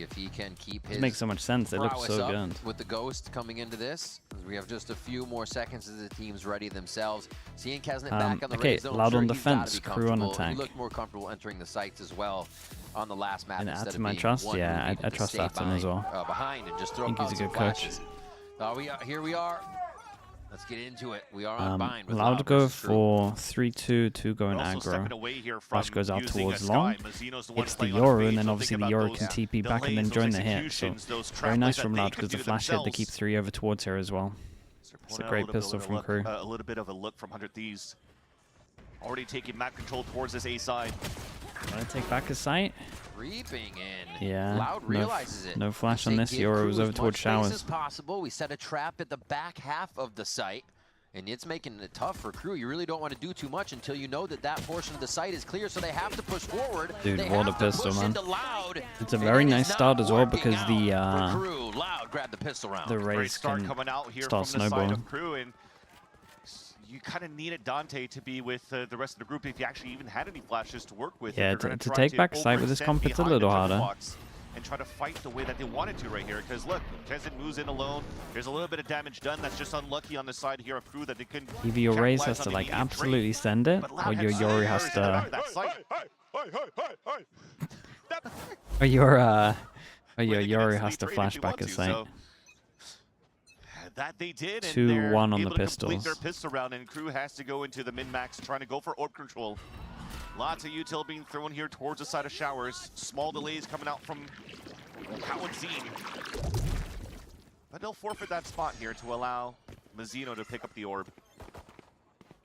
if he can keep his It makes so much sense. It looks so good. with the Ghost coming into this. We have just a few more seconds as the teams ready themselves. Seeing Kesnet back on the okay, red zone, Loud sure, on he's gotta defense, be Crew on comfortable. attack. He looked more comfortable entering the sites as well on the last map And instead add to of my being trust? one Yeah, who needed I to trust stay Atom as well. behind and just throw think he's out a some good coach. flashes. Here we are. Let's get into it. We are on bind with Loud go versus Crew. for 3-2, 2 going aggro. Flash goes out towards long. It's the Yoru, and then obviously the Yoru can TP back and then join the hit. So very nice from Loud because the flash hit, they keep 3 over towards her as well. It's a great pistol from Crew. A little bit of a look from 100 Thieves. Already taking map control towards this A side. Wanna take back his sight? Creeping in. Yeah, Loud realizes it. no flash on this. Yoru was over towards Showers. As possible. We set a trap at the back half of the site, and it's making it tough for Crew. You really don't want to do too much until you know that that portion of the site is clear, so they have to push forward. Dude, they what a have to pistol, push man. into Loud, It's a very nice start as well because the Crew. Loud grabbed the pistol round. race start can coming out here start from the side snowballing. of Crew, and you kind of needed Dante to be with the rest of the group if you actually even had any flashes to work with. Yeah, If you're to gonna take try back sight with this overextend comp, it's a behind little the harder. box and try to fight the way that they wanted to right here. Because look, Kesnet moves in alone. There's a little bit of damage done. That's just unlucky on the side here of Crew that they couldn't. Either your Raze has capitalize to on the like immediate absolutely trade. send it, But or Loud your had Yori so has many to, that site. or your Where they can Yori instantly has to trade if flash you back want his to, sight. so that they did, and 2-1 they're on the able to complete pistols. their pistol round, and Crew has to go into the min-max trying to go for orb control. Lots of util being thrown here towards the side of Showers. Small delays coming out from Zine. But they'll forfeit that spot here to allow Mazzino to pick up the orb.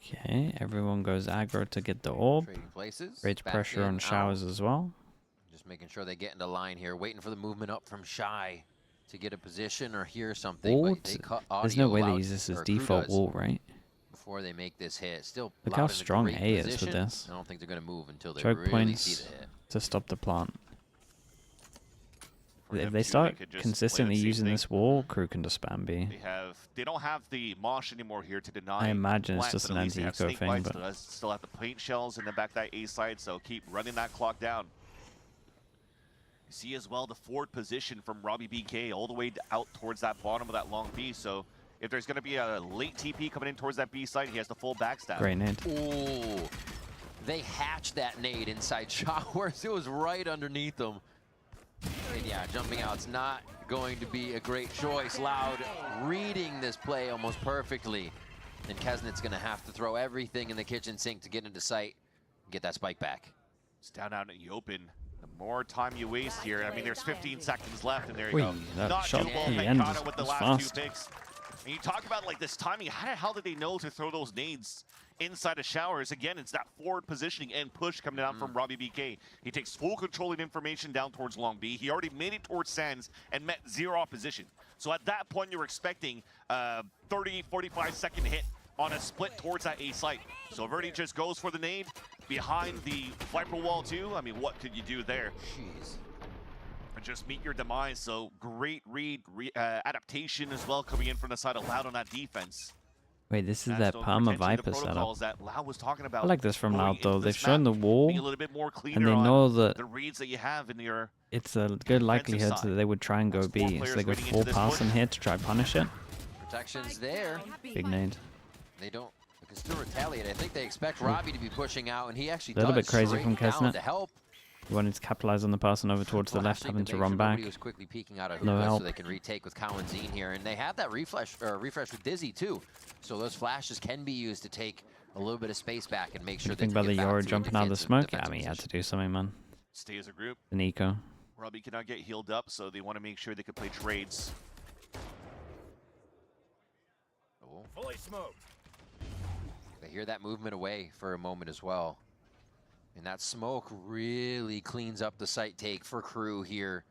Okay, everyone goes aggro to get the orb. Trading places. Great Back pressure in, on out. Showers as well. Just making sure they get into line here, waiting for the movement up from Shy to get a position or hear something. Wall But they t- cut There's no audio way they loud, use this as or Crew default does, wall, right? before they make this hit. Still Look Loud how in a strong great A is with position. this. I don't think they're going to move until they Choke really see points the hit. to stop the plant. For If them they too, start could just play consistently the same using thing. this wall, Crew can just spam B. They don't have the mosh anymore here to deny. I imagine it's plants, just but an at least they have anti-eco snake thing, bites, but they still have the paint shells in the back of that A side, so keep running that clock down. You see as well the forward position from Robbie BK all the way out towards that bottom of that long B. So if there's going to be a late TP coming in towards that B side, he has the full backstab. great nade. Ooh, they hatched that nade inside Showers. It was right underneath them. And yeah, jumping out's not going to be a great choice. Loud reading this play almost perfectly. And Kesnet's going to have to throw everything in the kitchen sink to get into sight and get that spike back. It's down out in the open. The more time you waste here, I mean, there's 15 seconds left, and there you Whee, go. that Not shot doable. at the end Pekata with the was last fast. 2 picks. And you talk about like this timing. How the hell did they know to throw those nades inside of Showers? Again, it's that forward positioning and push coming down from Robbie BK. He takes full control of information down towards Long B. He already made it towards Sands and met 0 opposition. So at that point, you're expecting a 30, 45 second hit on a split towards that A site. So Verdi just goes for the nade behind the Viper wall too. I mean, what could you do there? Jeez. Just meet your demise. So great read, adaptation as well coming in from the side of Loud on that defense. Wait, this is That's that those Palma potentially the Viper setup. protocols that Loud was talking about. I like this from going Loud into though. They've this shown map, the wall, being a little bit more cleaner and they on know that the reads that you have in your. it's a good likelihood side. that they would try and go That's 4 B. So players they go waiting into full this pass push. in here to try and punish it. Protection's there. Big nade. They can still retaliate. I think they expect Robbie to be pushing out, and he actually Little does bit crazy straight from down Kesnet. to help. He wanted to capitalize on the pass and over towards the left, Flashing having to to make run sure back. nobody was quickly peeking out of No hookah help. so they can retake with Zine here, and they have that refresh with Dizzy too. So those flashes can be used to take a little bit of space back and make sure You they think can about the get back Yoro to a jumping out of the defensive- smoke? Yeah, I defensive mean, you had to position. do something, man. Stay as a group. The Nico. Robbie cannot get healed up, so they want to make sure they can play trades. Oh. Fully smoked. They hear that movement away for a moment as well. And that smoke really cleans up the site take for Crew here.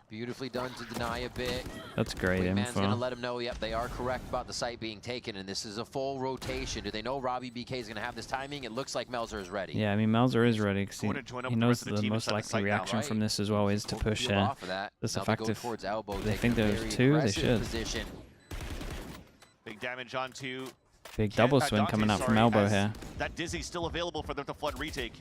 Beautifully done to deny a bit. That's great Man's gonna info. let him know, yep, they are correct about the site being taken, and this is a full rotation. Do they know Robbie BK is gonna have this timing? It looks like Melzer is ready. Yeah, I mean, Melzer is ready because Going to join up he with the knows rest of the the team most inside the likely site now, reaction right? from this as well is to Hope push peel off of that. this Now they go effective. towards elbow. They take think a there's very 2, they aggressive should. Position. Big damage onto Big double swing coming out from elbow here. That Dizzy still available for them to flood retake.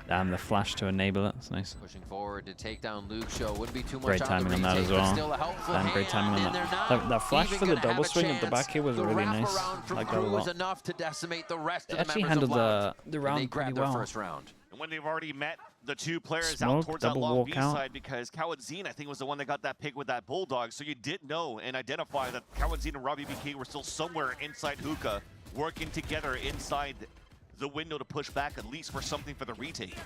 Damn, the flash to enable it. That's nice. Pushing forward to take down Luke Show. Wouldn't be too much Great timing on that as well. Damn, great timing on that. That flash for the double swing at the back here was really nice. Like that a lot. Enough to decimate the rest They of the actually members handled of the round pretty well. first round. And when they've already met the two players Smoke, out towards that double long B walkout. side, because Kawadzine, I think, was the one that got that pick with that Bulldog. So you did know and identify that Kawadzine and Robbie BK were still somewhere inside hookah, working together inside the window to push back at least for something for the retake.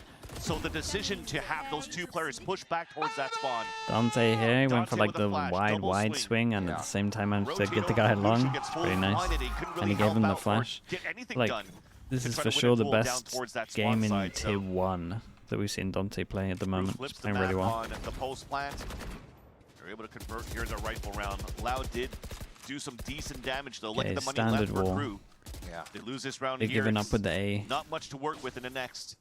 So the decision to have those two players push back towards that spawn. Dante here, he went for like with a the flash, wide double swing, and Yeah. at the same time managed to Rotate get the over guy from Luke, long. who gets It's fully pretty nice. blinded, he couldn't And really he gave help him the out or flash. get anything Like, done. this to is try for to win sure it the full down best towards that game spawn in side, Tier so 1 that we've seen Dante play at the moment. flips He's the playing really map well. on the post plant. They're able to convert here the rifle round. Loud did do some decent damage though. Look Okay, at the money standard left for wall. Crew. Yeah. They lose this round They're here. giving It's up with the A. not much to work with in the next.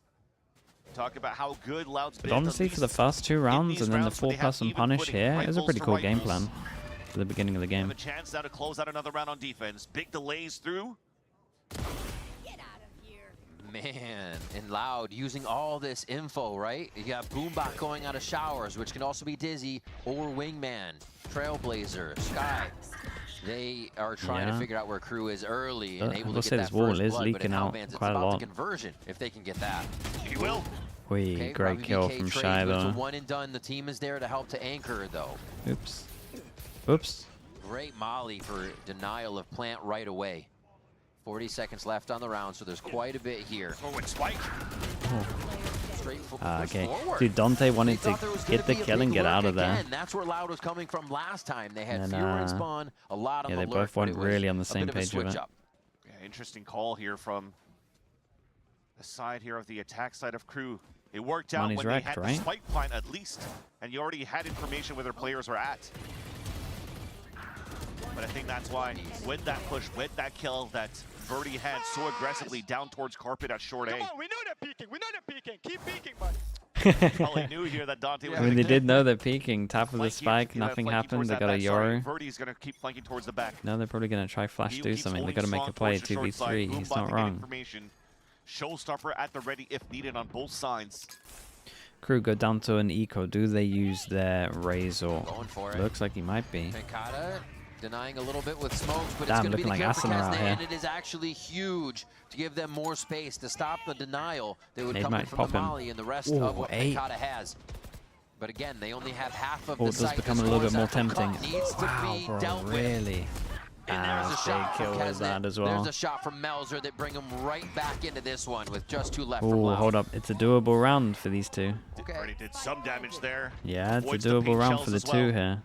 Talk about how good Loud's But been. honestly, for the first 2 rounds and then the 4-person punish here, it was a pretty cool game plan for the beginning of the They have game. a chance now to close out another round on defense. Big delays through. Get out of here. Man, and Loud using all this info, right? You got Boombot going out of showers, which can also be Dizzy or Wingman, Trailblazer, Sky. They are trying to figure out where Crew is early and able to I'll get say that this wall first is blood, but leaking in out Hellman's, it's quite a about lot. the conversion if they can get that. He will. Whee, Okay, great Robbie kill BK from trades, Shy but it's a though. one and done. The team is there to help to anchor though. Oops. Oops. Great molly for denial of plant right away. 40 seconds left on the round, so there's quite a bit here. Forward spike. Okay. Forward. Dude, Dante wanted They to thought there was get gonna the be a kill and big get out lurk of there. again. That's where Loud was coming from last time. They had And, fewer in spawn, a lot on yeah, the they lurk, both but went it was really on the a same bit of a page with switch it. up. Yeah, interesting call here from the side here of the attack side of Crew. It worked out Money's when wrecked, they had right? the spike plant at least, and you already had information where their players were at. But I think that's why, with that push, with that kill that Birdie had so aggressively down towards Carpet at short A. Come on, we know they're peeking. We know they're peeking. Keep peeking, buddy. Probably knew here that Dante was I mean, gonna they did know they're peeking. Top of the spike, nothing happened. They got a Yoru. Birdie's gonna keep flanking towards the back. No, they're probably going to try flash He do keeps something. They holding got to make strong a play towards the short side. 2v3. He's Boombot not to get wrong. information. Showstopper at the ready if needed on both sides. Crew go down to an eco. Do they use their Razor? Going for it. Looks like he might be. Pancata denying a little bit with smokes, but Damn, it's going to be looking the like kill for Asuna out Kesne, here. and it is actually huge to give them more space to stop the denial. They would Nade come in might from pop the him. molly and the rest Ooh, of what 8. Pancata has. But again, they only have half of Oh, the it does site. become a The little bit score more is actual tempting. cut. Needs to Wow, be bro, dealt with. really? And there's a big shot from kill with that Kesne. as well. There's a shot from Melzer that bring him right back into this one with just 2 left from Oh, Loud. hold up. It's a doable round for these two. Okay. Already did some damage there. Yeah, it's a Avoids the doable paint round shells for the as 2 well. here.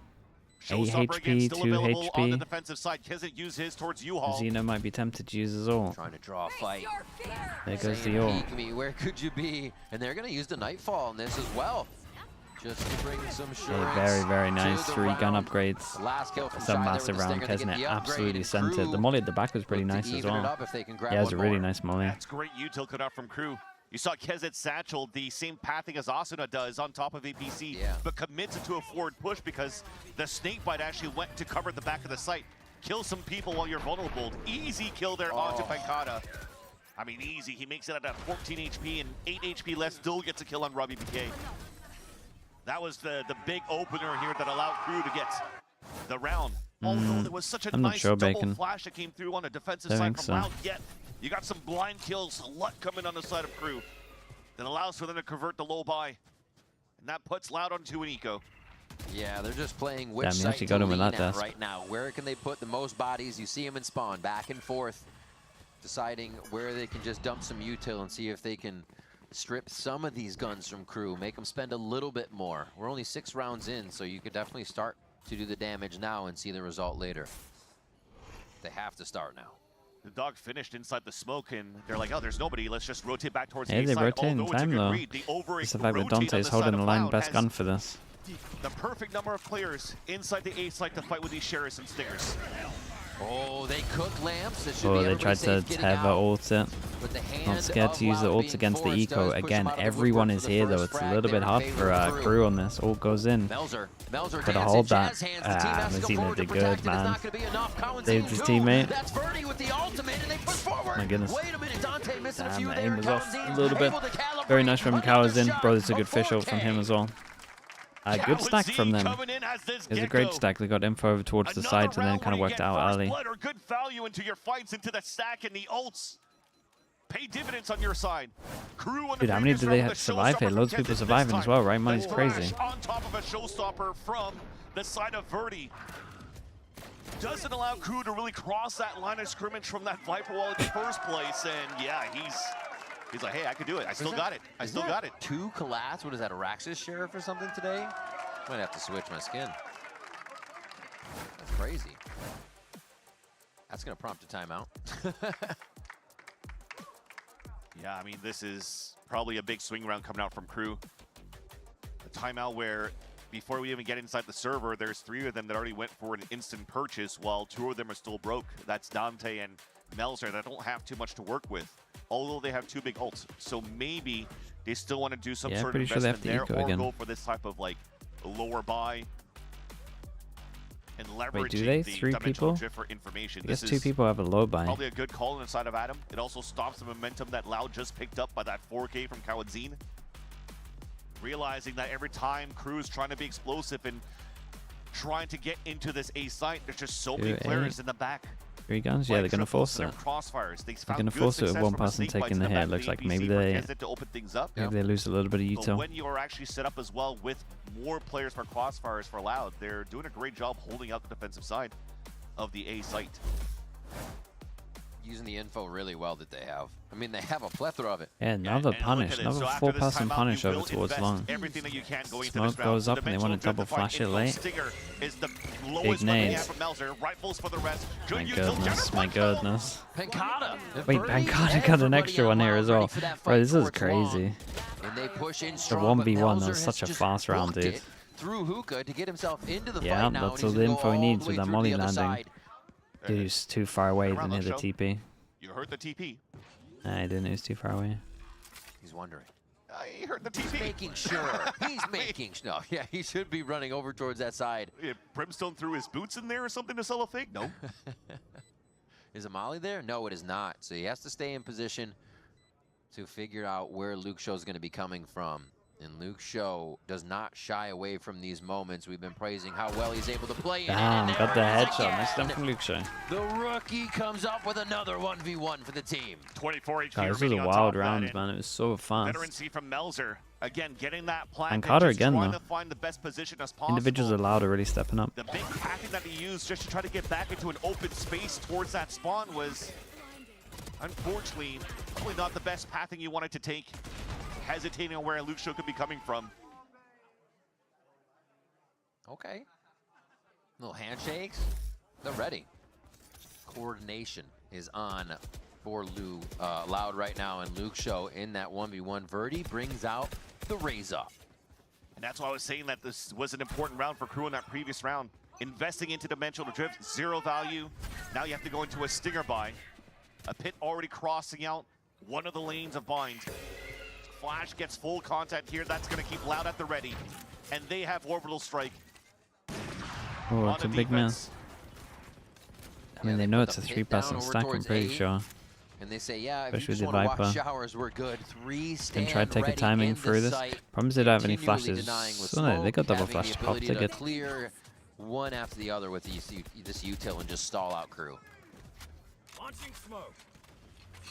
8 Showstopper again, HP, still 2 available on the HP. defensive side. Kesn't use his towards U-Haul. Xeno might be tempted to use his ult. Trying to draw a fight. Your fear. There goes Saying, the ult. "Peek me, where could you be?" And they're going to use the Nightfall in this as well. Just to bring some assurance. Very, very to nice. the 3 gun round. upgrades. The last kill from It's a Shy there massive with the round. stinger. They get Kesne the upgrade, absolutely and sent it. The Crew molly at the back was pretty look to nice as even it well. up if they can grab Yeah, it was one a really more. nice molly. That's great util cut out from Crew. You saw Kezet Satchel, the same pathing as Asuna does on top of APC, Yeah. but commits it to a forward push because the snakebite actually went to cover the back of the site. Kill some people while you're vulnerable. Easy kill there onto Pancata. I mean, easy. He makes it at 14 HP and 8 HP left, still gets a kill on Robbie BK. That was the big opener here that allowed Crew to get the round. Although there was such a I'm not nice sure, double Bacon. flash that came through on the defensive Don't side think from so. Loud, yet you got some blind kills, a lot coming on the side of Crew that allows for them to convert the low buy. And that puts Loud onto an eco. Yeah, they're just playing which Damn, you site actually to got him in lean that at desk. right now. Where can they put the most bodies? You see them in spawn, back and forth, deciding where they can just dump some util and see if they can strip some of these guns from Crew, make them spend a little bit more. We're only 6 rounds in, so you could definitely start to do the damage now and see the result later. They have to start now. The dog finished inside the smoke, and they're like, oh, there's nobody. Let's just rotate back towards Hey, the they side. rotate in Although it's a time good though. read, the It's the fact that rotate on Dante's the holding side the of line Loud best has gun for this. the perfect number of players inside the A site to fight with these Sheriffs and Stingers. Oh, they cook lamps. It should Oh, be they tried to tether ult it. But the Not scared to use the ult against the eco. Again, everyone is here though. It's a little bit hard for KRU on this. Ult goes in. Melzer Gotta hold that. Messina did good, man. Saved his teammate. My goodness. Damn, the aim was off a little bit. Very nice from Kawazin. Bro, that's a good fish ult from him as well. Good stack from them. It was a great stack. They got info over towards the sides and then kind of worked out early. Good value into your fights, into the stack and the ults. Pay dividends on your side. Dude, how many did they survive here? Loads of people surviving as well, right? Money's crazy. On top of a showstopper from the side of Verdi. Doesn't allow KRU to really cross that line of scrimmage from that Viper wall in the first place. And yeah, he's like, hey, I could do it. I still got it. I still got it. 2 collats? What is that, a Raxus Sheriff or something today? Might have to switch my skin. That's crazy. That's going to prompt a timeout. Yeah, I mean, this is probably a big swing round coming out from KRU. A timeout where, before we even get inside the server, there's 3 of them that already went for an instant purchase, while 2 of them are still broke. That's Dante and Melzer that don't have too much to work with, although they have 2 big ults. So maybe they still want to do some sort of investment there, or go for this type of like lower buy and leveraging. Wait, do they? The 3 people? drift for information. I guess This 2 is people have a low buy. probably a good call inside of Adam. It also stops the momentum that Loud just picked up by that 4K from Kawadzin. Realizing that every time KRU is trying to be explosive and trying to get into this A site, there's just so many players in the back. 3 guns? Yeah, they're going to force it. They're going to force it with 1 person taking the hit. Looks like maybe they lose a little bit of util. When you are actually set up as well with more players for crossfires for Loud, they're doing a great job holding out the defensive side of the A site. Using the info really well that they have. I mean, they have a plethora of it. Yeah, another punish. Another 4-person punish over towards long. Smoke goes up and they want to double flash it late. Big nades. My goodness, my goodness. Pancata. Wait, Pancata got an extra one here as well. Bro, this is crazy. And they push in The strong, 1v1, that was such a fast round, dude. Through Hookah to get himself into the Yeah, fight now, that's and all he's the gonna info go he all needs the with way that through molly the other landing. side. Dude's too far away, didn't hit the TP. You heard the TP. Nah, he didn't, he was too far away. He's wondering. He heard the TP. He's making sure. He's making sure. No, yeah, he should be running over towards that side. Yeah, Brimstone threw his boots in there or something to sell a fake? No. Is a molly there? No, it is not. So he has to stay in position to figure out where Luke Show is going to be coming from. And Luke Show does not shy away from these moments. We've been praising how well he's able to play in. Damn, got the headshot. Nice done from Luke Show. The rookie comes up with another 1v1 for the team. 24 HP. This was a wild round, man. It was so fast. Veterancy from Melzer. Again, getting that plant. And Carter again, trying though. to find the best position as possible. Individuals are loud, are really stepping up. The big pathing that he used just to try to get back into an open space towards that spawn was, unfortunately, probably not the best pathing you wanted to take. Hesitating on where Luke Show could be coming from. Okay. Little handshakes. They're ready. Coordination is on for Loud right now, and Luke Show in that 1v1. Verdi brings out the raise up. And that's why I was saying that this was an important round for KRU in that previous round. Investing into dimensional drift, 0 value. Now you have to go into a stinger buy. A pit already crossing out one of the lanes of bind. Flash gets full contact here. That's going to keep Loud at the ready. And they have orbital strike. Oh, it's a big man. I mean, they know it's a 3-person stack, I'm pretty sure. And they say, yeah, if Especially you just the want to Viper. watch showers, we're good. 3 stand Can try to take a timing through this. Problem is they don't have any flashes. So no, they got double flash to pop ticket. Clear one after the other with this util and just stall out KRU. Launching smoke.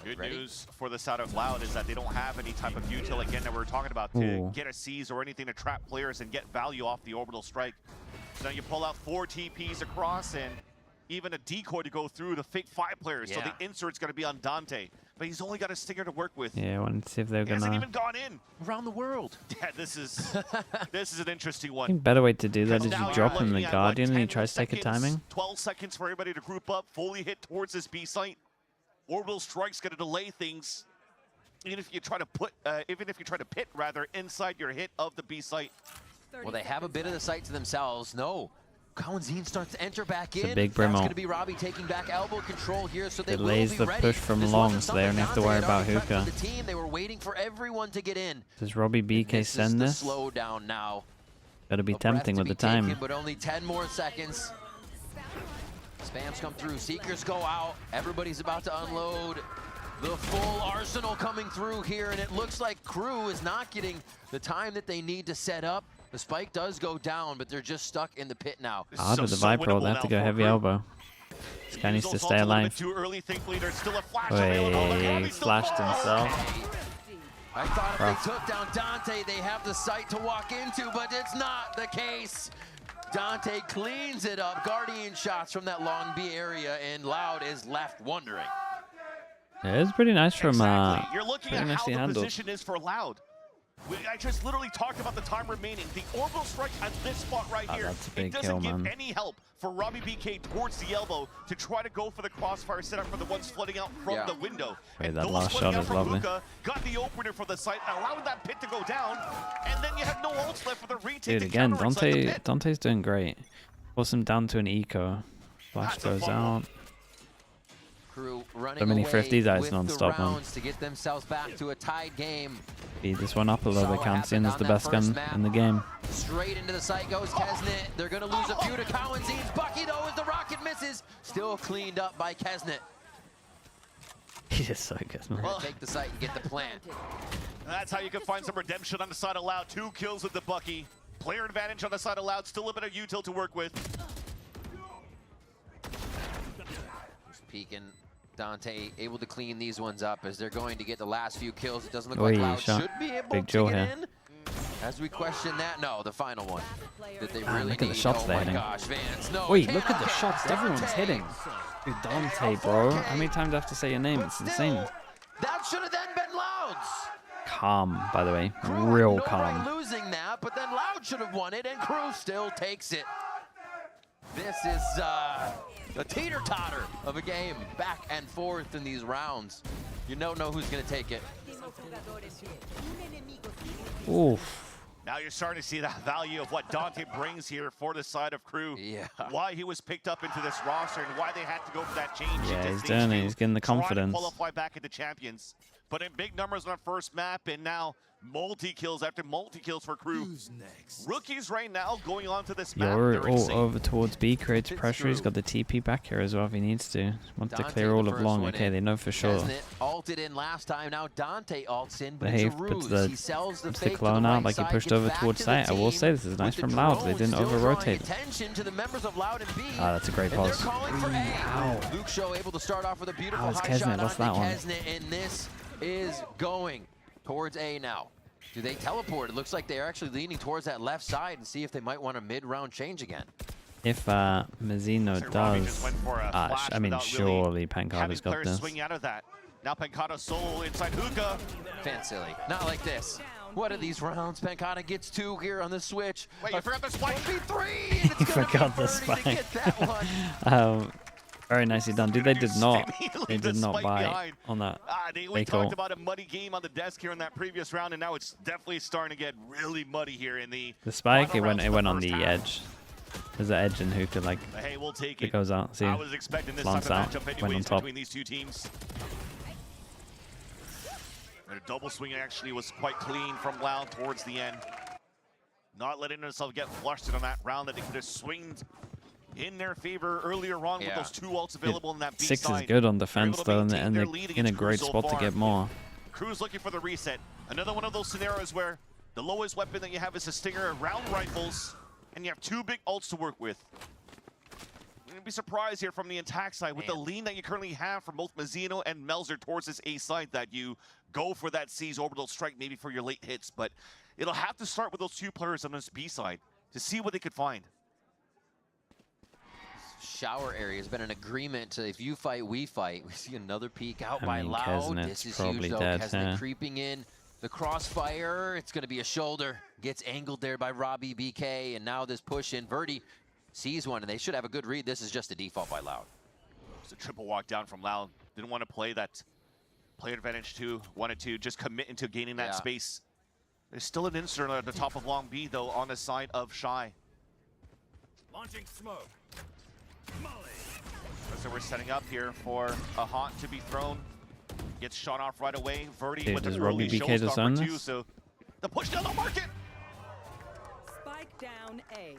Good news for the side of Loud is that they don't have any type of util, again, that we were talking about to get a seize or anything to trap players and get value off the orbital strike. So now you pull out 4 TPs across and even a decoy to go through the fake 5 players. So the insert's going to be on Dante. But he's only got a stinger to work with. Yeah, I wanted to see if they're going to... He hasn't even gone in. Around the world. Yeah, this is an interesting one. I think better way to do that is you drop him the Guardian and he tries to take a timing. 12 seconds for everybody to group up, fully hit towards this B site. Orbital strike's going to delay things. Even if you try to pit inside your hit of the B site. Well, they have a bit of the site to themselves. No, Kawanzin starts to enter back in. It's a big That's Brimmo. going to be Robbie taking back elbow control here, so they Delays will be the ready. push from This long, wasn't so they only have to something worry Dante about had already prepped hookah. for the team. They were waiting for everyone to get in. Does Robbie BK This send is this? the slow down now. Gotta be A breath tempting to with be the time. taken, but only 10 more seconds. Spams come through, Seekers go out. Everybody's about to unload. The full arsenal coming through here, and it looks like KRU is not getting the time that they need to set up. The spike does go down, but they're just stuck in the pit now. Ah, but the Viper roll, they have to go heavy elbow. This guy needs to stay alive. Too early, thankfully, there's still a flash Wait, flashed himself. I thought if they took down Dante, they have the site to walk into, but it's not the case. Dante cleans it up. Guardian shots from that long B area, and Loud is left wondering. Yeah, it was pretty nice from Exactly. You're looking pretty at how nicely the handled. position is for Loud. I just literally talked about the time remaining. The orbital strike at this spot right here. That's a It big doesn't kill, give man. any help for Robbie BK towards the elbow to try to go for the crossfire setup for the ones flooding out from the window. Wait, And that those last flooding shot out is from lovely. Hookah got the opener for the site, allowing that pit to go down, and then you have no ults left for the retake. Dude, to again, counter inside the pit. Dante's doing great. Force him down to an eco. Flash That's a goes fumble. out. KRU running So many away thrifty dice with non-stop, the man. rounds to get themselves back to a tied game. Speed this one up a little Saw bit. what Kansian happened is on the that best first gun map. in the game. Straight into the site goes Kesnet. They're going to lose a few to Kawanzin's. Bucky, though, as the rocket misses. Still cleaned up by Kesnet. He's just so good, man. Well, take the site and get the plant. That's how you can find some redemption on the side of Loud. 2 kills with the Bucky. Player advantage on the side of Loud. Still a bit of util to work with. Just peeking. Dante able to clean these ones up as they're going to get the last few kills. It doesn't look like Loud should be able Big to Joe get here. in. As we question that, no, the final one that they Man, really look at need. the shots oh they're my hitting. gosh, Vance, no. Wait, look at the cannot. shots everyone's Dante. hitting. Dude, Dante, bro. How many times do I have to say your name? But It's still, insane. that should have then been Loud's. Calm, by the way. KRU had Real no calm. right losing that, but then Loud should have won it, and KRU still takes it. This is a teeter-totter of a game, back and forth in these rounds. You don't know who's going to take it. Oof. Now you're starting to see the value of what Dante brings here for the side of KRU. Yeah. Why he was picked up into this roster and why they had to go for that change. Yeah, into he's stage doing it. 2, He's getting the trying to confidence. qualify back into champions. But in big numbers on our first map, and now multi-kills after multi-kills for KRU. Rookies right now going on to this map. You're they're all insane. over towards B, creates It's pressure. He's true. got the TP back here as well if he needs to. Want to Dante clear all the of first long. one Okay, in. they know for sure. Kesnet ulted in last time, now Dante ults in, but But it's hey, a puts ruse. the- He sells the puts fake the to clone the out right like he side, pushed gets over back towards to the site. I will team say this is nice with the from Loud. They drone didn't still drawing over-rotate. attention to the members of Loud and B. Ah, that's a great And they're pause. calling for A. Ow. Luke Show able to start off with a beautiful How is high Kesnet shot lost onto that one? Kesnet, and this is going towards A now. Do they teleport? It looks like they're actually leaning towards that left side and see if they might want a mid-round change again. If Mazzino So Robbie just does, went for a flash I mean, without really surely Pancada's having got players this. swing out of that. Now Pancada solo inside Hookah. Fan silly. Not like this. What are these rounds? Pancada gets 2 here on the switch. Wait, you forgot the spike. 1v3, and it's You gonna forgot be the Birdie to spike. get that one. Very nicely done. Dude, they did not. Immediately They the did not spike buy behind. on that. We Fake talked ult. about a muddy game on the desk here in that previous round, and now it's definitely starting to get really muddy here in the The spike, final rounds it of went on first the half. edge. There's an edge in Hookah, like, But hey, we'll take it it. goes out. See, I was expecting this Lance type of out, matchup went on anyways top. between these two teams. Their double swing actually was quite clean from Loud towards the end. Not letting themselves get flushed on that round that they could have swinged in their favor earlier on with those 2 ults available in that B 6 side. is good on They're defense able to though, and maintain they're their lead in a against great KRU so spot to far. get more. KRU's looking for the reset. Another one of those scenarios where the lowest weapon that you have is a Stinger round rifles, and you have 2 big ults to work with. You're gonna be surprised here from the attack side with the lean that you currently have from both Mazzino and Melzer towards this A side that you go for that C's orbital strike maybe for your late hits, but it'll have to start with those 2 players on this B side to see what they could find. Shower area has been an agreement to if you fight, we fight. We see another peek out I by mean, Loud. Kesnet's This is probably huge though. dead, Kesnet yeah. creeping in. The crossfire, it's going to be a shoulder. Gets angled there by Robbie BK, and now this push in. Verdi sees one, and they should have a good read. This is just a default by Loud. It's a triple walk down from Loud. Didn't want to play that player advantage 2. Wanted to just commit into gaining that space. There's still an insert at the top of long B though on the side of Shy. So we're setting up here for a haunt to be thrown. Gets shot off right away. Verdi Dude, with does an Robbie early BK just own showstopper too, this? so the push down the market. Spike down A.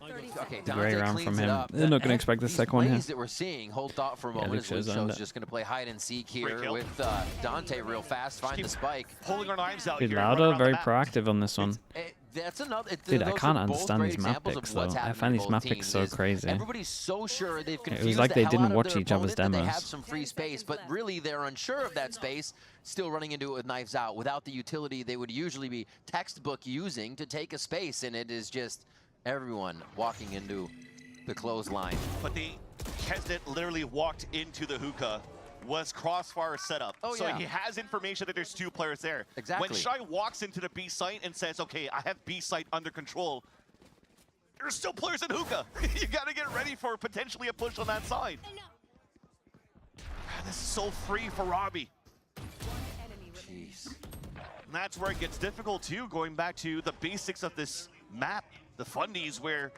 Okay, Great Dante round cleans from it him. up. They're not going to expect the These second one here. plays that we're seeing, hold thought for a moment, Luke as shows Luke owned Show's it. just going to play hide and seek Great here kill. with Dante real fast, find the spike. Pulling our knives out Dude, here. and running Lauda around the very map. proactive on this one. That's another. Dude, I those can't are both understand great these map examples of picks, what's though. I happening find in these both map teams picks so is crazy. Everybody's so sure they've confused was like the they hell didn't out of watch their each other's opponent, that They demos. have some free space, but really they're unsure of that space, still running into it with knives out without the utility they would usually be textbook using to take a space, and it is just everyone walking into the clothesline. But the Kesnet literally walked into the hookah, was crossfire setup. Oh, so yeah. he has information that there's 2 players there. Exactly. When Shy walks into the B site and says, okay, I have B site under control, there's still players in hookah. You gotta get ready for potentially a push on that side. This is so free for Robbie. Jeez. And that's where it gets difficult too, going back to the basics of this map, the fundies, where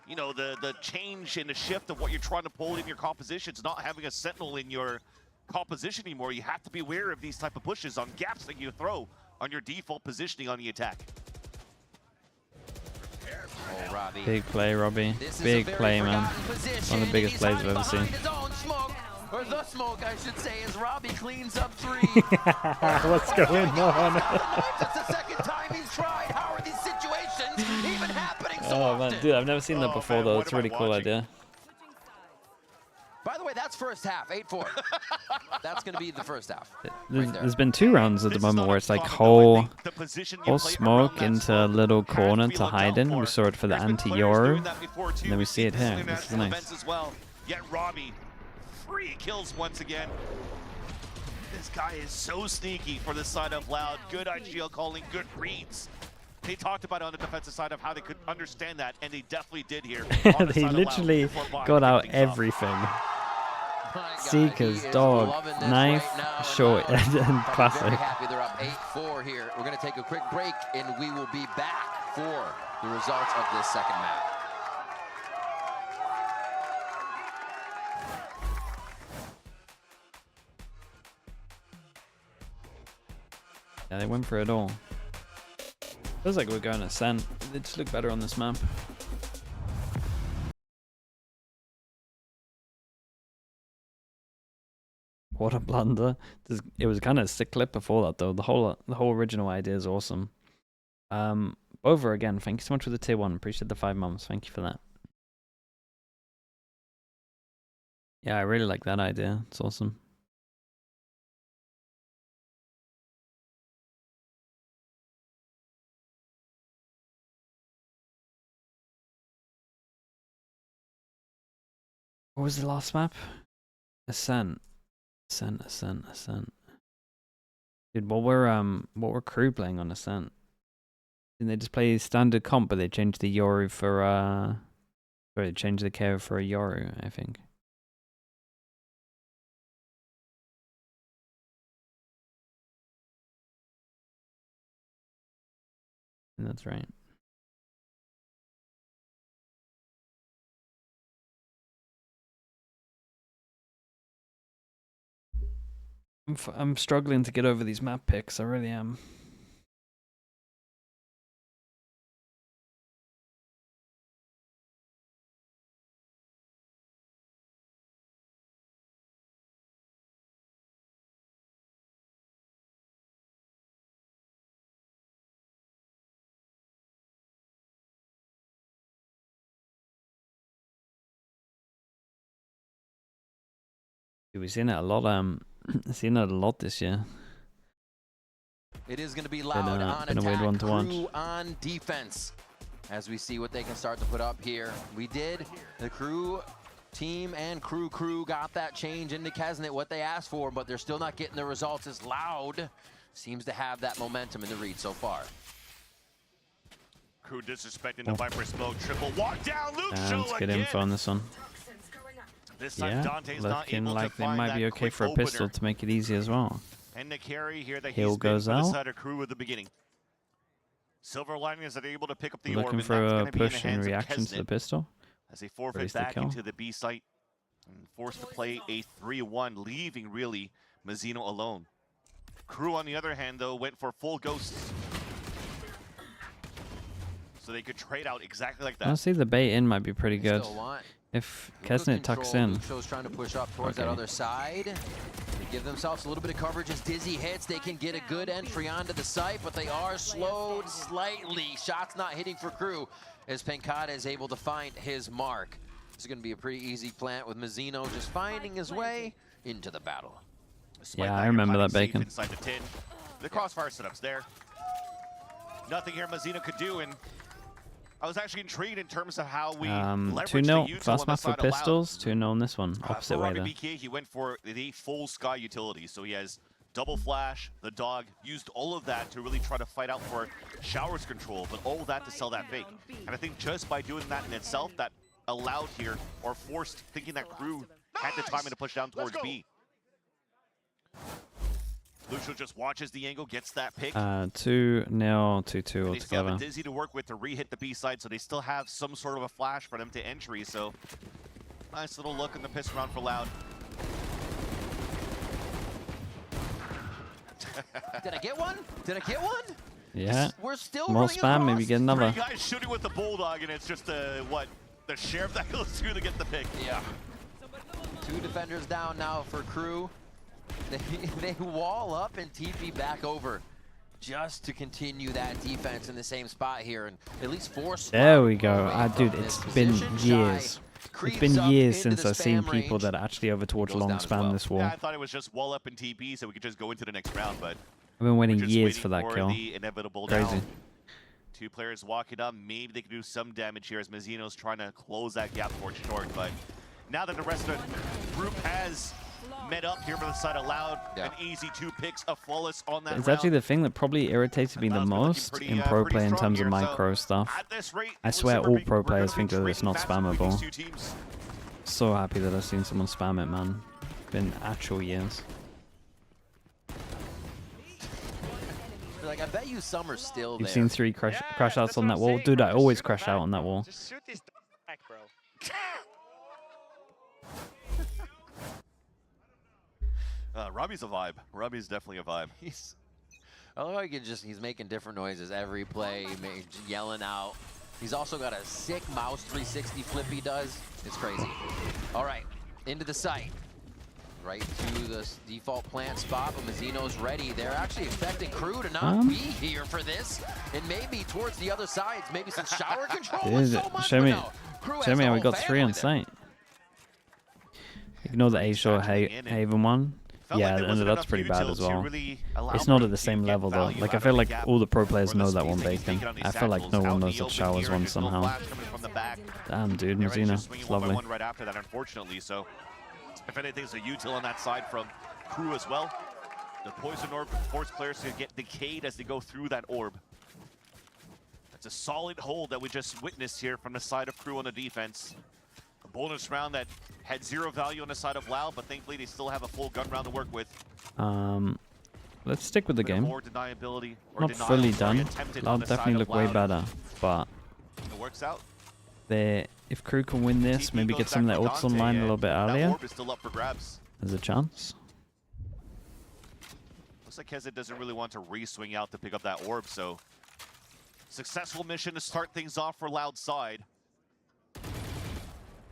you know the change and the shift of what you're trying to pull in your compositions, not having a sentinel in your composition anymore. You have to be aware of these type of pushes on gaps that you throw on your default positioning on the attack. Oh, Robbie. Big play, Robbie. This is Big a very play, man. forgotten position, One of the biggest and plays he's I've ever hiding seen. behind his own smoke, or the smoke, I should say, as Robbie cleans up 3. What's going on? That's the second time he's tried. How are these situations even happening so Oh man, often? dude, I've never seen that Oh, before man, though. what It's a am I really cool watching? idea. By the way, that's first half, 8-4. That's going to be the first half. There's been 2 rounds at the This is moment not where it's like uncommon, though. I whole think the position you play smoke around that into a smoke little has corner be to looked hide out in. for. We saw it for the There's been players anti-Yoru. doing that before, too. And then we We've see it seen here. in This is international nice. events as well. Yet Robbie, 3 kills once again. This guy is so sneaky for the side of Loud. Good IGL calling, good reads. They talked about it on the defensive side of how they could understand that, and they definitely did here. on the They side of Loud literally before Bond got kicked out things off. everything. My God, Seekers, he is dog, loving this knife, right now, and short, Loud and probably classic. Very happy they're up 8-4 here. We're going to take a quick break, and we will be back for the results of this second map. Yeah, they went for it all. Feels like we're going Ascent. They just look better on this map. What a blunder. It was kind of a sick clip before that though. The whole original idea is awesome. Over again, thank you so much for the tier 1. Appreciate the 5 months. Thank you for that. Yeah, I really like that idea. It's awesome. What was the last map? Ascent. Ascent. Dude, what were crew playing on Ascent? Didn't they just play standard comp, but they changed the Yoru for sorry, they changed the KRU for a Yoru, I think. That's right. I'm struggling to get over these map picks. I really am. We've seen it a lot. Seen it a lot this year. It is going to be Loud on been a weird attack, one to watch. Crew on defense. As we see what they can start to put up here. We did. The Crew team and Crew got that change into Kesnet, what they asked for, but they're still not getting the results as Loud seems to have that momentum in the read so far. Crew disrespecting the Viper smoke. Triple walk down. Luke Show Let's get again. info on this one. This time Yeah, Dante's not looking able like to they find might that be okay quick for a opener. pistol to make it easy as well. And the carry here that Hill he's been goes for the out. side of Crew at the beginning. Silver Lining is able to pick up the orb. Looking And for that's a gonna be in the push in hands of reaction to the Kesnet pistol. as they forfeit Raise the back kill. into the B site and forced to play a 3-1, leaving really Mazzino alone. KRU, on the other hand, though, went for full ghosts, so they could trade out exactly like that. Honestly, the bait in might be pretty They good. still want If good Kesnet tucks control. in. Luxo's trying to push up towards that Okay. other side. They give themselves a little bit of coverage as Dizzy hits. They can get a good entry onto the site, but they are slowed slightly. Shots not hitting for KRU as Pencada is able to find his mark. This is going to be a pretty easy plant with Mazzino just finding his way into the battle. Despite Yeah, that, I you're remember finding that safe bacon. inside the tin. The crossfire setup's there. Nothing here Mazzino could do, and I was actually intrigued in terms of how we leveraged 2-0 the util fast on the map for side of Loud. pistols. 2-0 on this one. Opposite For way Robbie there. BK, he went for the full Sky utility, so he has double flash, the dog, used all of that to really try to fight out for Showers control, but all that to sell that fake. And I think just by doing that in itself, that allowed here, or forced thinking that KRU had the timing to push down towards B. Lucio just watches the angle, gets that pick. 2-0, 2-2 They still have altogether. a Dizzy to work with to re-hit the B side, so they still have some sort of a flash for them to entry. So nice little look in the piss round for Loud. Did I get one? Did I get one? Yeah. We're still More running spam, maybe across. get another. Three guys shooting with the Bulldog, and it's just the sheriff that goes through to get the pick. Yeah. 2 defenders down now for KRU. They wall up and TP back over just to continue that defense in the same spot here and at least force. There we go. away Dude, from it's this been position. years. Shy It's creeps been up years into since the I've seen spam people range. that are actually over towards Goes long down as spam well. this wall. Yeah, I thought it was just wall up and TP, so we could just go into the next round, but I've been waiting we're just years waiting for that kill. The inevitable Crazy. down. 2 players walking up. Maybe they can do some damage here as Mazzino's trying to close that gap towards short. But now that the rest of the group has met up here for the side of Loud, an easy 2 picks, a flawless on that It's round. actually the thing that probably irritated me the Loud's been looking most pretty, in pro pretty play in strong terms of here, so micro stuff. at this rate, I looks swear like all we're pro gonna players be think that it's trading not fast between spammable. these 2 teams. So happy that I've seen someone spam it, man. Been actual years. Like, I bet you some are still You've there. seen 3 crash outs on that wall. Dude, I always crash out on that wall. Just shoot this back, bro. Robbie's a vibe. Robbie's definitely a vibe. I love how he's making different noises every play, yelling out. He's also got a sick mouse 360 flip he does. It's crazy. All right, into the site. Right to the default plant spot, but Mazzino's ready. They're actually expecting KRU to not be here for this, and maybe towards the other sides, maybe some shower control. Dude, So much, show but me, no. KRU show has me the how we whole got 3 family on there. site. Ignore the A-Shore Haven one. Felt Yeah, like there and wasn't that's enough pretty bad util as to well. really allow It's not KRU at the to same get level though. value Like out I of feel the like gap all the pro players or the know that speed one that he's bacon. taking on these I feel like no saddles. one Out in knows the that open showers here, one just no somehow. flash coming from the back. Damn, dude, They're ready to Mazzino, swing it it's one by lovely. one right after that, unfortunately. So, if anything, it's a util on that side from KRU as well. The poison orb forces players to get decayed as they go through that orb. That's a solid hold that we just witnessed here from the side of KRU on the defense. A bonus round that had 0 value on the side of Loud, but thankfully they still have a full gun round to work with. Let's stick with the game. More deniability, or Not denial, fully sorry, done. attempted on Loud the side definitely of look way Loud. better, but It works out. if KRU can win this, TP maybe goes get some of back their to ults Dante, online a and little bit that earlier, orb is still up for grabs. there's a chance. Looks like Kesnet doesn't really want to re-swing out to pick up that orb, so successful mission to start things off for Loud side.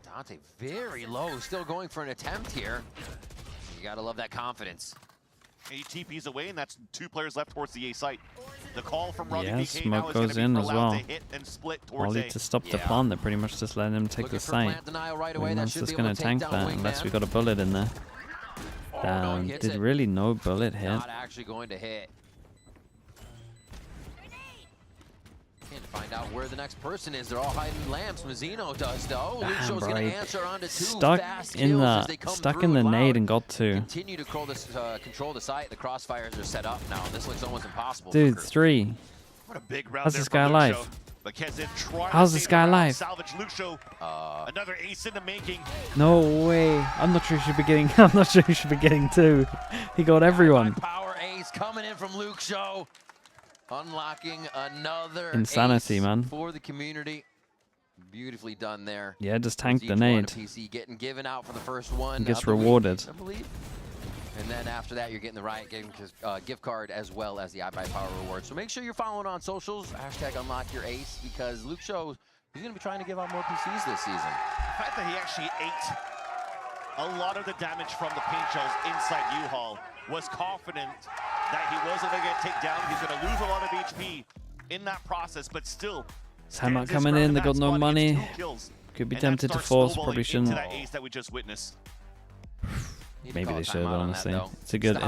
Dante very low, still going for an attempt here. You gotta love that confidence. He TP's away, and that's 2 players left towards the A site. The call from Robbie Yeah, BK now smoke is going goes to be in for as Loud well. to hit and split towards Only A. to stop the Yeah. plant, they're pretty much just letting them take Looking the for site. plant denial right away. That Wingman's should just be able gonna to take tank down that unless we Wingman. got a bullet in there. No, Damn, hits did it. really no bullet hit. Not actually going to hit. Can't find out where the next person is. They're all hiding lamps. Mazzino does though. Damn, Lucho's bro, gonna he answer onto 2 stuck fast in kills the as they come stuck through in the and nade Loud and got 2. continue to control the site. The crossfires are set up now. This looks almost impossible. Dude, for KRU. 3. What a big round How's there this from guy Lucio. alive? But Kesnet trying How's to this save guy the round. alive? Salvage Lucio. Another ace in the making. No way. I'm not sure he should be getting. I'm not sure he should be getting 2. He got everyone. Power ace coming in from Luke Show. Unlocking another insanity, ace man. for the community. Beautifully done there. Yeah, just tank the Each one a nade. PC getting given out for the first one. And gets of the week, rewarded. I believe. And then after that, you're getting the Riot gift card as well as the iBuyPower reward. So make sure you're following on socials. Hashtag unlock your ace, because Luke shows he's going to be trying to give out more PCs this season. The fact that he actually ate a lot of the damage from the paint shells inside U-Haul, was confident that he wasn't going to get taken down. He's going to lose a lot of HP in that process, but still. Timeout coming in. They got no money. Could be tempted to force. Probably shouldn't. That ace that we just witnessed. Maybe they should, honestly. It's a good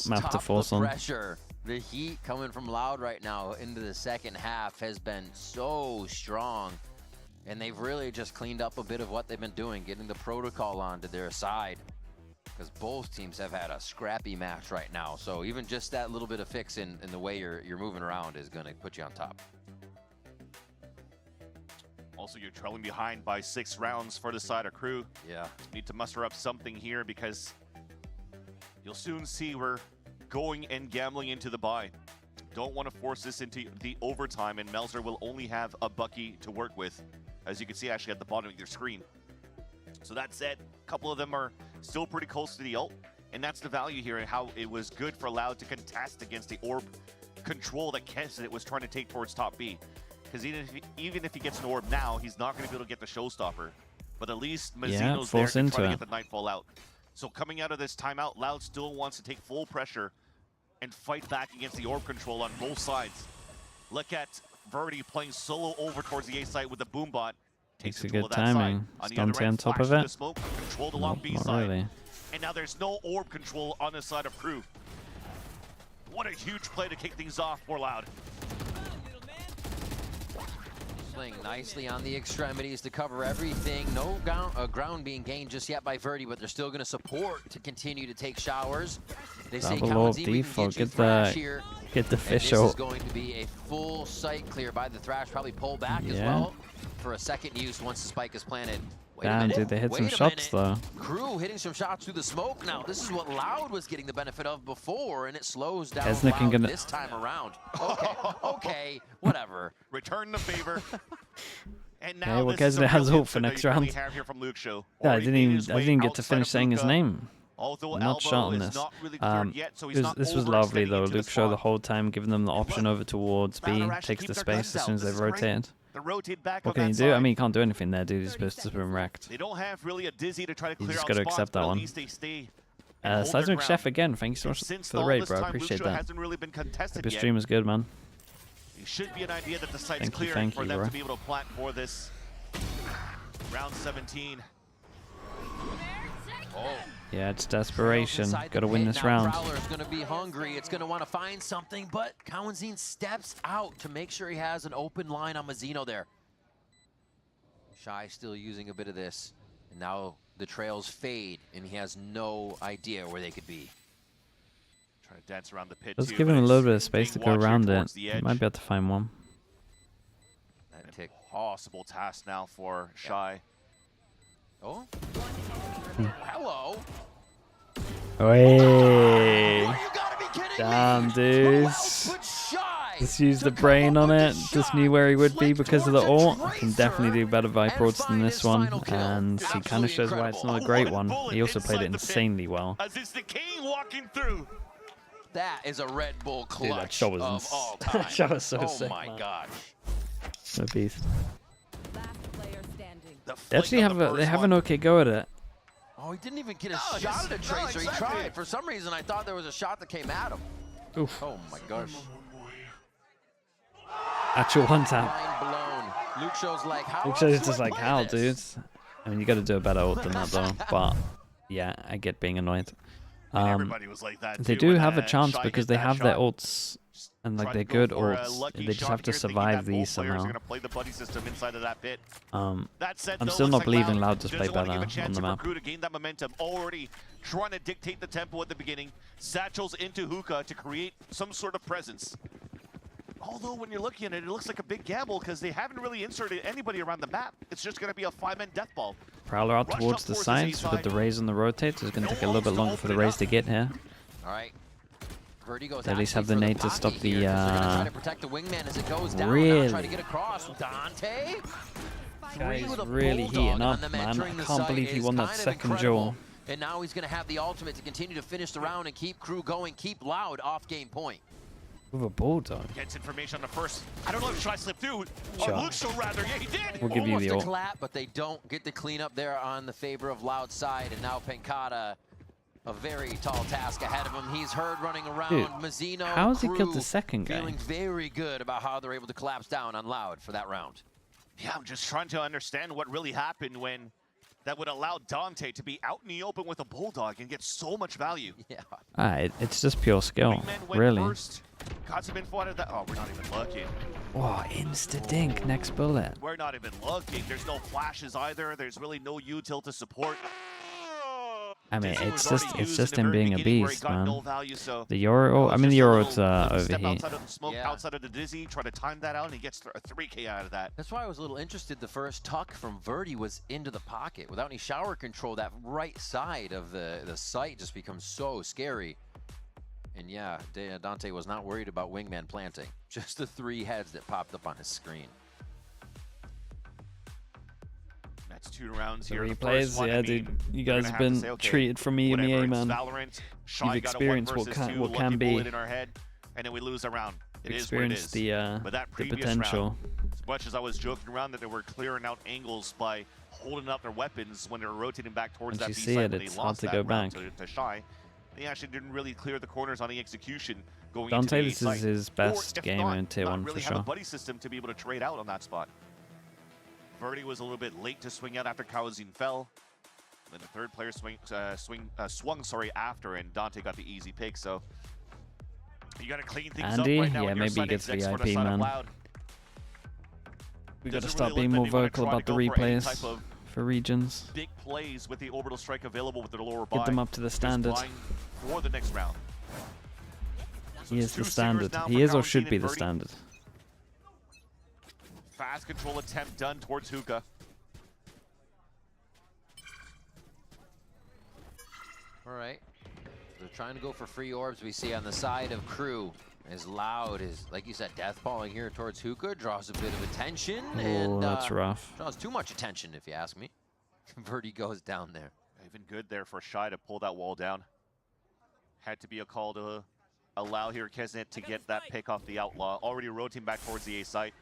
map to force on. Pressure. The heat coming from Loud right now into the second half has been so strong. And they've really just cleaned up a bit of what they've been doing, getting the protocol onto their side. Because both teams have had a scrappy match right now. So even just that little bit of fix in the way you're moving around is going to put you on top. Also, you're trailing behind by 6 rounds for the side of Crew. Yeah. Need to muster up something here, because you'll soon see we're going and gambling into the bye. Don't want to force this into the overtime, and Melzer will only have a Bucky to work with, as you can see actually at the bottom of your screen. So that said, a couple of them are still pretty close to the ult, and that's the value here, and how it was good for Loud to contest against the orb control that Kensit was trying to take towards top B. Because even if he gets an orb now, he's not going to be able to get the showstopper. But at least Mazzino's there to try to get the Nightfall out. So coming out of this timeout, Loud still wants to take full pressure and fight back against the orb control on both sides. Look at Verdi playing solo over towards the A site with the Boombot. Takes a good timing. Stunty on top of it. Smoke, controlled along B not side. really. And now there's no orb control on the side of Crew. What a huge play to kick things off for Loud. Playing nicely on the extremities to cover everything. No ground being gained just yet by Verdi, but they're still going to support to continue to take showers. They say default. Get the fish out. This is going to be a full site clear by the Thrash. Probably pull back as well for a second use once the spike is planted. Damn, dude, they hit some shots though. Crew hitting some shots through the smoke now. This is what Loud was getting the benefit of before, and it slows down Loud this time around. Okay, okay, whatever. Return the favor. And now yeah, well, Kesnet has hope for next round. Yeah, I didn't get to finish saying his name. Not shot on this. This was lovely though. Luke Show the whole time, giving them the option over towards B, takes the space as soon as they've rotated. What can you do? I mean, you can't do anything there, dude. He's supposed to have been wrecked. They don't have really a dizzy to try to clear you just out got to spots, accept that one. Seismic Chef again, thank you so much for the raid, bro. I appreciate that. Really been Hope your stream is good, man. It should be an idea that the site's clearing for them to be able to plant for this round 17. Oh. Yeah, it's desperation. Got to win this round. Prowler's going to be hungry. It's going to want to find something, but Cowanzine steps out to make sure he has an open line on Mazzino there. Shy still using a bit of this, and now the trails fade, and he has no idea where they could be. Trying to dance around the pit. Let's give him a little bit of space to go around it. He might be able to find one. That tick. Possible task now for Shy. Oh. Hello. Hey. Oh, you gotta be kidding damn, me. dudes. Just used the brain on it. Just knew where he would be because of the ult. Can definitely do better Viper ults than this one. And he kind of shows why it's not a great one. He also played it insanely well. As it's the king walking through. That is a Red Bull clutch. Dude, that shot was of all time. that shot was so sick. Oh my gosh. So beast. Last player standing. They actually have an okay go at it. Oh, he didn't even get a shot at a Tracer. He tried. For some reason, I thought there was a shot that came at him. Oof. Oh my gosh. Actual one tap. Mind blown. Luke Show's like, how? Luke Show's just like, how, dude? I mean, you got to do a better ult than that, though. But yeah, I get being annoyed. Everybody was like that they do have a chance because they have their ults and like they're good ults. They just have to survive these somehow. I'm still not believing Loud just play better on the map. To gain that momentum, already trying to dictate the tempo at the beginning. Satchels into Hookah to create some sort of presence. Although when you're looking at it, it looks like a big gamble because they haven't really inserted anybody around the map. It's just going to be a 5-man death ball. Prowler out towards the sides with the Raze on the rotate. It's going to take a little bit longer for the Raze to get here. All right. Vertigo's At least have the actually nade to stop the. they're gonna try to protect the wingman as it goes down. Really? Now try to get across. Dante. Guy's With a really bulldog heating on up, them man. entering I the can't site believe he is won that kind of second incredible. duel. And now he's going to have the ultimate to continue to finish the round and keep Crew going, keep Loud off game point. With a bulldog. Gets information on the first. I don't know if he tried to slip through. Sure. Or Lucho rather. Yeah, he did. We'll give you Almost the a ult. clap, but they don't get the cleanup there on the favor of Loud side. And now Pencata, a very tall task ahead of him. He's heard running around. Dude, Mazzino, how has he Crew killed the second guy? feeling very good about how they're able to collapse down on Loud for that round. Yeah, I'm just trying to understand what really happened when that would allow Dante to be out in the open with a bulldog and get so much value. Yeah. It's just pure skill, Wingman went really. first. Got some info out of that. Oh, we're not even looking. Oh, insta-dink, next bullet. We're not even looking. There's no flashes either. There's really no util to support. I mean, Dizzy it's was just already used just in him the very being a beginning where he beast, got man. no value, so The Euro, I mean, the Euro's step overheat. outside of the smoke, Yeah. outside of the Dizzy, try to time that out, and he gets a 3K out of that. That's why I was a little interested. The first tuck from Verdi was into the pocket. Without any shower control, that right side of the site just becomes so scary. And yeah, Dante was not worried about wingman planting. Just the 3 heads that popped up on his screen. That's 2 rounds The here. The replays, first one, yeah, I dude, mean, you we're guys gonna have have to been say, okay, treated from EMEA, whatever, it's man. Valorant. Shy You've got a experienced 1 what versus 2, what lucky can be. bullet in our head, and then we lose a round. It is what it Experienced is. But that the previous potential. round, as much as I was joking around that they were clearing out angles by holding up their weapons when they were rotating back towards Once that you B see site it, when they it's hard lost to that go round back. to Shy. They actually didn't really clear the corners on the execution going Dante, into the this site. is his Or best if game not, in Tier not 1 really for have a sure. buddy system to be able to trade out on that spot. Verdi was a little bit late to swing out after Kawazin fell. Then the third player swung after, and Dante got the easy pick. So you got to clean things Andy, up right now. yeah, on your maybe he side gets execs for the VIP, side of man. Loud. We got to Doesn't start really being look more like they wanna vocal try to about the go for any replays type of for regions. big plays with the orbital strike available with the lower Get buy. them up to the Just standard. flying for the next round. So He it's is 2 the stingers standard. now He for is or Kawazin should be and the Verdi. standard. Fast control attempt done towards Hookah. All right. They're trying to go for free orbs. We see on the side of Crew as Loud is, like you said, deathballing here towards Hookah, draws a bit of attention. Oh, and that's rough. Draws too much attention, if you ask me. Verdi goes down there. Even good there for Shy to pull that wall down. Had to be a call to allow here Kesnet to get that pick off the Outlaw. Already rotating back towards the A site.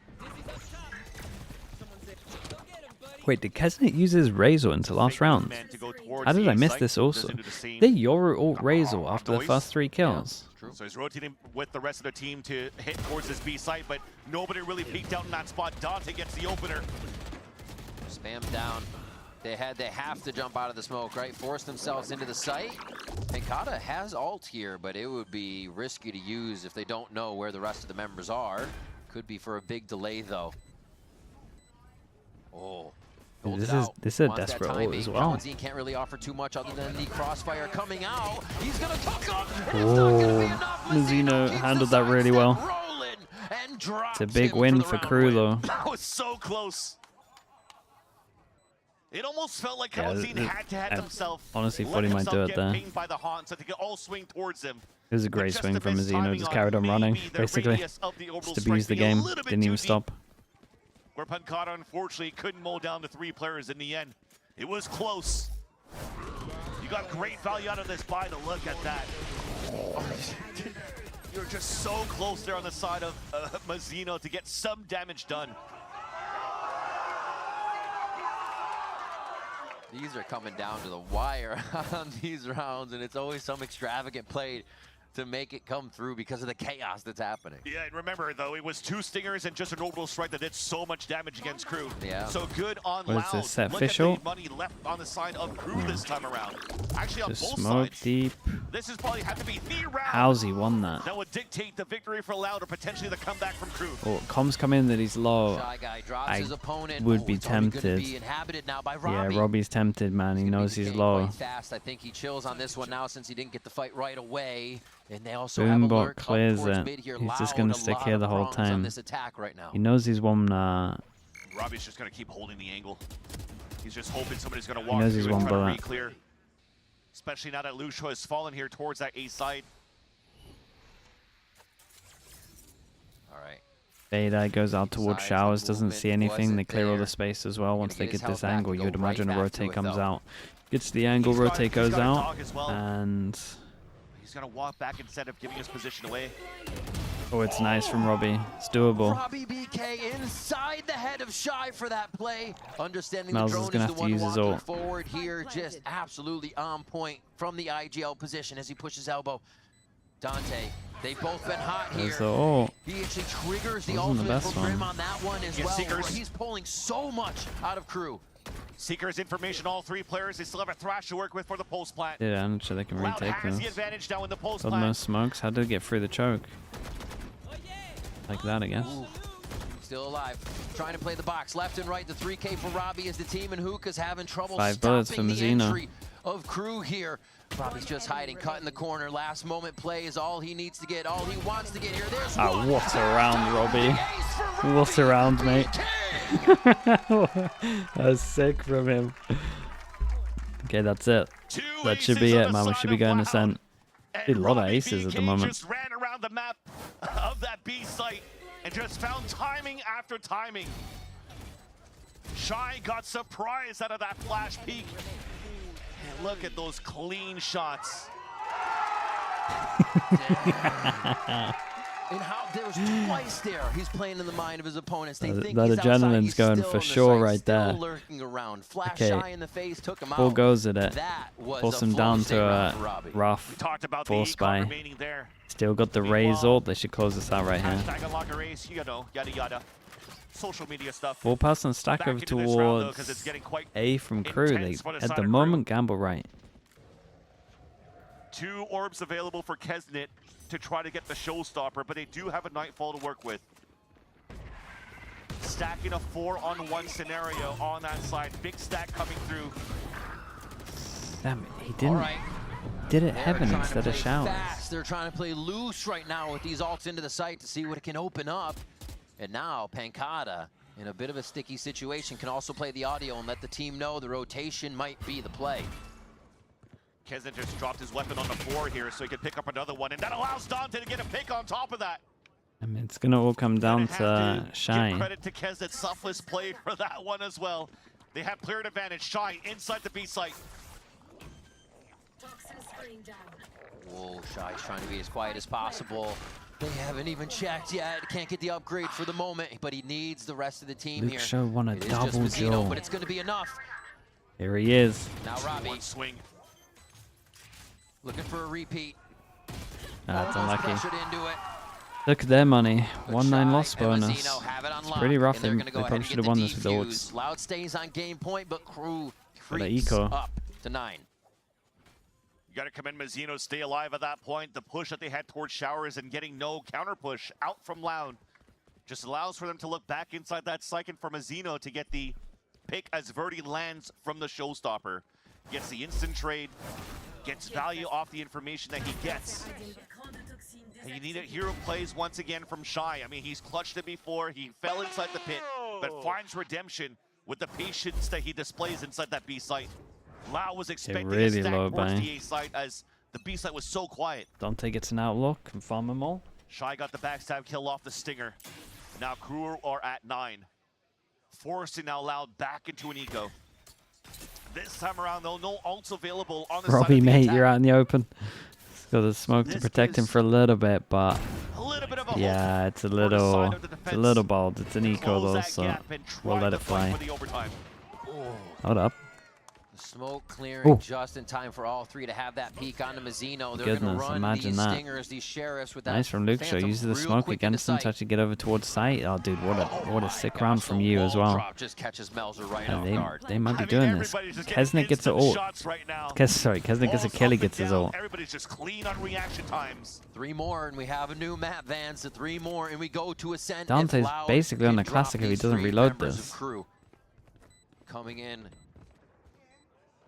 Wait, did Kesnet use his Razor into last Fake round? man to go towards How did the I A miss site. this also? Doesn't do the same. They Yoru ult Razor after the noise. first 3 kills. True. So he's rotating with the rest of the team to hit towards this B site, but nobody really peeked out in that spot. Dante gets the opener. Spam down. They have to jump out of the smoke, right? Force themselves into the site. Pencata has ult here, but it would be risky to use if they don't know where the rest of the members are. Could be for a big delay, though. Oh. holds This it is out. this is a Wants that desperate ult timing. as well. Kawazin can't really offer too much other than the crossfire coming out. He's gonna tuck him. It's Oh, not gonna be enough. Mazzino keeps handled the that really sidestep well. rolling and drops It's a big him win the for round Crew, win. though. That was so close. It almost felt like Yeah, Kawazin had to have I himself. honestly let thought he might himself do it get there. pinged by the Haunt so they could all swing towards him. It was a But great just swing the from missed Mazzino, timing just on carried on running, maybe the basically. radius of the orbital Just strike abused the being a game, little bit didn't too even deep, stop. Where Pencata unfortunately couldn't mow down the 3 players in the end. It was close. You got great value out of this buy to look at that. You're just so close there on the side of Mazzino to get some damage done. These are coming down to the wire on these rounds, and it's always some extravagant play to make it come through because of the chaos that's happening. Yeah, and remember though, it was 2 stingers and just an orbital strike that did so much damage against Crew. Yeah. So good on What Loud. is this, set Look official? at the money left on the side of Crew this time around. Actually on Just both smoke sides. deep. This is probably have to be the round How's he won that? that would dictate the victory for Loud or potentially the comeback from Crew. Oh, comms come in that he's low. Shy Guy drops I his opponent. would Oh, be it's only gonna tempted. be inhabited now by Yeah, Robbie. Robbie's tempted, man. He Gonna be knows he's decaying low. quite fast. I think he chills on this one now since he didn't get the fight right away. And they also have Boombot alert up clears towards it. mid here. He's just Loud, gonna a stick lot here of the whole prongs on time. this attack right now. He knows he's won. Robbie's just gonna keep holding the angle. He's just hoping somebody's gonna He walk knows through he's and one try to bullet. re-clear. Especially now that Lucio has fallen here towards that A side. Beta goes out towards showers, doesn't see anything. They clear all there. the space as well. Once they Gonna get get his this health back angle, and you would go right imagine a back to rotate it, comes though. out. Gets the angle, rotate goes out, and He's gonna walk back instead of giving his position away. oh, it's nice from Robbie. It's doable. Robbie BK inside the head of Shy for that play. Understanding Smells the is drone gonna is have the to one use his walking ult. forward here, just absolutely on point from the IGL position as he pushes elbow. Dante, they've both been hot here. There's the ult. He actually triggers the Wasn't the ultimate best for Grim one. on that one as Yeah, well. Seekers. Where he's pulling so much out of KRU. Seekers information, all three players. They still have a Thrash to work with for the pulse plant. Yeah, I'm not sure they can Loud retake has this. the advantage now in the pulse Got no plant. smokes. How did it get through the choke? Like that, I guess. Ooh, still alive. Trying to play the box left and right. The 3K for Robbie as the team, and Hookah's having trouble 5 bullets stopping for the Mazzino. entry of KRU here. Robbie's just hiding, cut in the corner. Last moment play is all he needs to get, all he wants to get here. There's Ah, one. what a round, Robbie. Ace for Robbie. What a round, mate. BK. That's sick from him. Okay, that's it. Two That should aces be on it, the man. We side should be of going to Loud. send. And Dude, a lot of Robbie aces at the BK moment. just ran around the map of that B site and just found timing after timing. Shy got surprised out of that flash peek. And look at those clean shots. And how there was twice there. He's playing in the mind of his opponents. They think That he's outside, adrenaline's he's going still for on the sure site, right still there. lurking around. Flash Okay. Shy in the face, took him Full out. goes at it. That was Force a him flow down state to round a for Robbie. We rough talked about the force econ by. remaining there. Still got the Raze ult. They should close this out right here. Hashtag unlock a race, you know, yada yada. Social media stuff. Full pass and stack Back over into this round, though, 'cause towards it's getting quite A from KRU. intense for the They, at side the of moment, gamble right. 2 orbs available for Kesnit to try to get the showstopper, but they do have a Nightfall to work with. Stacking a 4-on-1 scenario on that side. Big stack coming through. Damn it, he All didn't. right. Did it They're heaven trying to instead of play showers. fast. They're trying to play loose right now with these ults into the site to see what it can open up. And now Pancada, in a bit of a sticky situation, can also play the audio and let the team know the rotation might be the play. Kesnit just dropped his weapon on the floor here so he can pick up another one, and that allows Dante to get a pick on top of that. I mean, it's gonna all come down Gonna to have give Shy. credit to Kesnit. Selfless played for that one as well. They have cleared advantage. Shy inside the B site. Whoa, Shy's trying to be as quiet as possible. They haven't even checked yet. Can't get the upgrade for the moment, but he needs the rest of the team Luke here. Shaw won a It is double just Mazzino, duel. but it's going to be enough. Here he is. Now Robbie One swing. looking for a repeat. That's Almost unlucky. pressured into it. Look at their money. But 1-9 Shy loss and bonus. Mazzino have it unlocked, pretty rough. and they're They gonna go probably ahead and should get have won the this with the ults. defuse. Loud stays on game point, but KRU Got a creeps eco. up to 9. You got to commend Mazzino, stay alive at that point. The push that they had towards Showers and getting no counter push out from Loud just allows for them to look back inside that second for Mazzino to get the pick as Verdi lands from the showstopper. Gets the instant trade, gets value off the information that he gets. And you need a hero plays once again from Shy. I mean, he's clutched it before. He fell inside the pit, but finds redemption with the patience that he displays inside that B site. Lau was expecting really a stack low towards bang. the A site as the B site was so quiet. Dante gets an outlook. Can farm them all. Shy got the backstab kill off the Stinger. Now KRU are at 9. Forcing now Loud back into an eco. This time around though, no ults available on the side Robbie, of the mate, attack. you're out in the open. He's got the smoke to This protect him is for a little bit, but A little bit of a yeah, it's a for the side little, of the it's a defense. little bold. It's an eco Close though, that so gap and we'll try let to it fight fly. for the overtime. Hold up. The smoke clearing Ooh. just in time for all three to have that peek onto Mazzino. They're Goodness, going to run imagine these that. stingers, these sheriffs with that. Nice from Luke Shaw. Phantom Uses the real smoke quick into against him to sight. actually get over towards sight. Oh, dude, what a My sick gosh, round from the you as wall well. drop just catches Melzer right Yeah, off guard. they might be I mean, doing this. everybody's just getting Kesnit gets an instant ult. shots right now. Kesnit gets a Walls kill. He up gets and his down. ult. Everybody's just clean on reaction times. 3 more, and we have a new map, Vans. The 3 more, and we go to Ascent. Dante's If Loud basically on can the drop classic if he these doesn't 3 reload members this. of KRU. Coming in.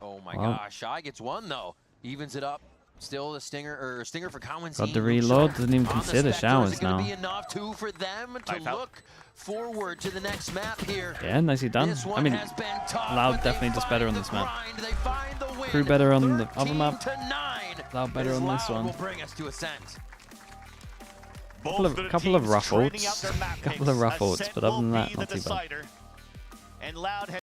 Oh my Well. gosh, Shy gets 1 though. Evens it up. Still the stinger for Common. Got the reload. Doesn't even consider showers Is it gonna now. be enough too for them to Knife out. look forward to the next map here? Yeah, nicely done. This I one mean, has been tough, Loud but they definitely does find better on the this map. grind. They find the win. KRU better on the other 13 map. to 9. Loud better As on this Loud one. will bring us to Ascent. Couple of rough ults, but other than that, not too bad. And Loud